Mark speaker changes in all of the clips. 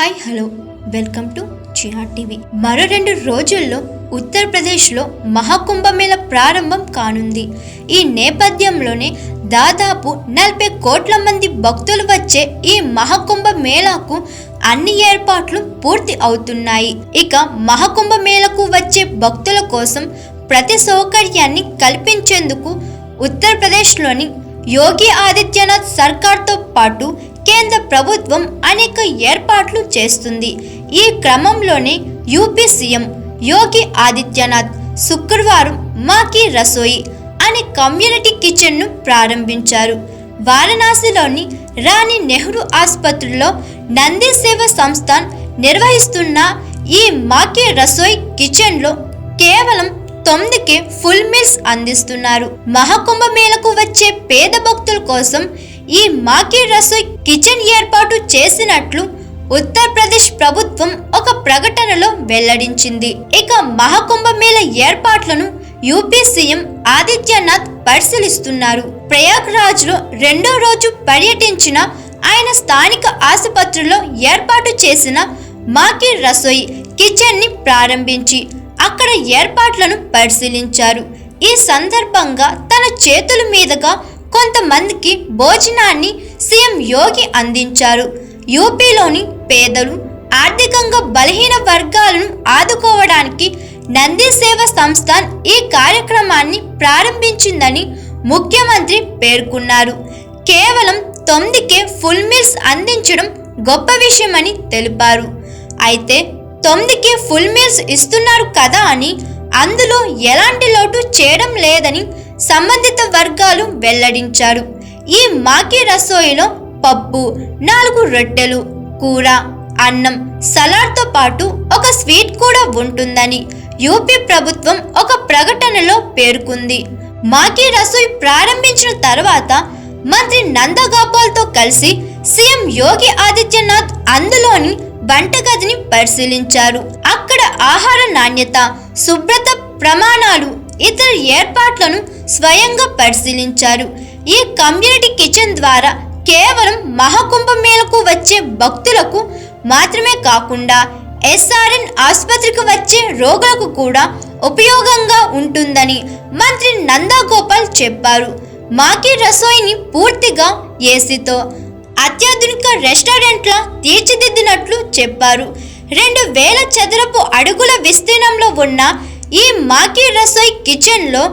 Speaker 1: Hi hello welcome to GR TV. మరో 2 రోజుల్లో ఉత్తరప్రదేశ్లో మహాకుంభమేళ ప్రారంభం కానుంది. ఈ నేపథ్యంలోనే దాదాపు 40 కోట్ల మంది భక్తులు వచ్చే ఈ మహాకుంభమేళాకు అన్ని ఏర్పాట్లు పూర్తి అవుతున్నాయి. ఇక మహాకుంభమేళకు వచ్చే భక్తుల కోసం ప్రతి సౌకర్యాన్ని కల్పించేందుకు ఉత్తరప్రదేశ్లోని యోగి ఆదిత్యనాథ్ సర్కార్తో పాటు కేంద్ర ప్రభుత్వం అనేక ఏర్పాట్లు చేస్తుంది. ఈ క్రమంలోనే యూపీ సీఎం యోగి ఆదిత్యనాథ్ శుక్రవారం మాకీ రసోయి అనే కమ్యూనిటీ కిచెన్ను ప్రారంభించారు. వారణాసిలోని రాణి నెహ్రూ ఆసుపత్రిలో నంది సేవ సంస్థ నిర్వహిస్తున్న ఈ మాకీ రసోయి కిచెన్లో కేవలం 9కే ఫుల్ మీల్స్ అందిస్తున్నారు. మహాకుంభమేళకు వచ్చే పేద భక్తుల కోసం ఈ మాకీ రసోయి కిచెన్ ఏర్పాటు చేసినట్లు ఉత్తరప్రదేశ్ ప్రభుత్వం ఒక ప్రకటనలో వెల్లడించింది. ఇక మహాకుంభమేళ ఏర్పాట్లను యూపీ సీఎం ఆదిత్యనాథ్ పరిశీలిస్తున్నారు. ప్రయాగ్రాజ్లో 2వ రోజు పర్యటించిన ఆయన స్థానిక ఆసుపత్రిలో ఏర్పాటు చేసిన మాకీ రసోయి కిచెన్ ని ప్రారంభించి అక్కడ ఏర్పాట్లను పరిశీలించారు. ఈ సందర్భంగా తన చేతుల మీదుగా కొంతమందికి భోజనాన్ని సీఎం యోగి అందించారు. యూపీలోని పేదలు, ఆర్థికంగా బలహీన వర్గాలను ఆదుకోవడానికి నంది సేవ సంస్థ ఈ కార్యక్రమాన్ని ప్రారంభించిందని ముఖ్యమంత్రి పేర్కొన్నారు. కేవలం 9కే ఫుల్ మీల్స్ అందించడం గొప్ప విషయమని తెలిపారు. అయితే 9కే ఫుల్ మీల్స్ ఇస్తున్నారు కదా అని అందులో ఎలాంటి లోటు చేయడం లేదని సంబంధిత వర్గాలు వెల్లడించారు. ఈ మాకీ రసోయిలో పప్పు, 4 రొట్టెలు, కూర, అన్నం, సలాడ్తో పాటు ఒక స్వీట్ కూడా ఉంటుందని యూపీ ప్రభుత్వం ఒక ప్రకటనలో పేర్కొంది. మాకీ రసోయి ప్రారంభించిన తర్వాత మంత్రి నందగోపాల్తో కలిసి సీఎం యోగి ఆదిత్యనాథ్ అందులోని వంటగదిని పరిశీలించారు. అక్కడ ఆహార నాణ్యత, శుభ్రత ప్రమాణాలు, ఇతర ఏర్పాట్లను స్వయంగా పరిశీలించారు. ఈ కమ్యూనిటీ కిచెన్ ద్వారా కేవలం మహాకుంభమేళకు వచ్చే భక్తులకు మాత్రమే కాకుండా ఎస్ఆర్ఎన్ ఆసుపత్రికి వచ్చే రోగులకు కూడా ఉపయోగంగా ఉంటుందని మంత్రి నందగోపాల్ చెప్పారు. మాకీ రసోయిని పూర్తిగా ఏసీతో అత్యాధునిక రెస్టారెంట్లా తీర్చిదిద్దినట్లు చెప్పారు. 2000 చదరపు అడుగుల విస్తీర్ణంలో ఉన్న ఈ మాకీ రసోయి కిచెన్లో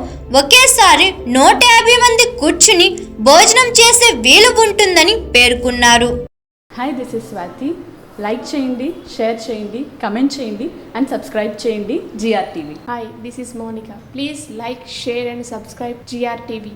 Speaker 1: ఒకేసారి 150 మంది కూర్చుని భోజనం చేసే వీలు ఉంటుందని పేర్కొన్నారు.
Speaker 2: Hi, this is Swathi. Like చేయండి, షేర్ చేయండి, కమెంట్ చేయండి అండ్ సబ్స్క్రైబ్ చేయండి GR TV.
Speaker 3: Hi, this is Monica. Please like, share and subscribe GR TV.